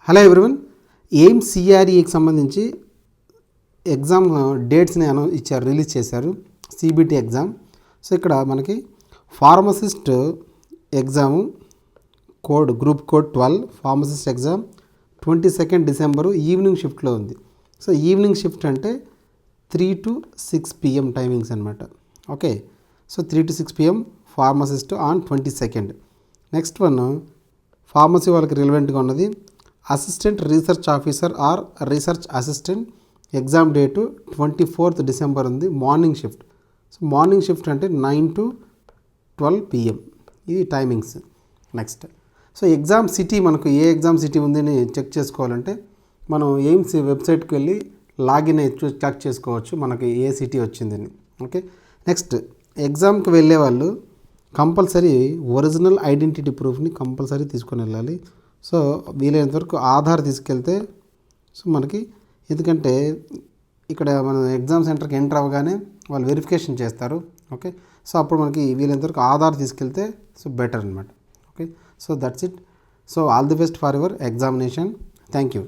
Hello everyone, AIIMS సిఆర్ఈకి సంబంధించి exam డేట్స్ని రిలీజ్ చేశారు. CBT exam. సో ఇక్కడ మనకి pharmacist exam code group code 12 pharmacist exam 22 December evening షిఫ్ట్లో ఉంది. సో ఈవినింగ్ షిఫ్ట్ అంటే 3 to 6 PM టైమింగ్స్ అనమాట. Okay, so 3 to 6 PM pharmacist on 22. Next one pharmacy వాళ్ళకి రిలవెంట్గా ఉన్నది assistant research officer or research assistant exam date 24 December ఉంది, morning shift. So morning shift అంటే 9 to 12 PM ఇది timings. Next so exam city మనకు ఏ exam city ఉందని check చేసుకోవాలంటే మనం ఎయిమ్స్ వెబ్సైట్కి వెళ్ళి లాగిన్ అయ్యి చెక్ చేసుకోవచ్చు మనకి ఏ సిటీ వచ్చిందని. ఓకే, నెక్స్ట్ ఎగ్జామ్కి వెళ్ళే వాళ్ళు కంపల్సరీ ఒరిజినల్ ఐడెంటిటీ ప్రూఫ్ని కంపల్సరీ తీసుకొని వెళ్ళాలి. సో వీలైనంత వరకు ఆధార్ తీసుకెళ్తే సో మనకి, ఎందుకంటే ఇక్కడ మన ఎగ్జామ్ సెంటర్కి ఎంటర్ అవ్వగానే వాళ్ళు వెరిఫికేషన్ చేస్తారు. ఓకే, సో అప్పుడు మనకి వీలైనంత వరకు ఆధార్ తీసుకెళ్తే సో బెటర్ అనమాట. Okay, so that's it. So all the best for your examination. Thank you.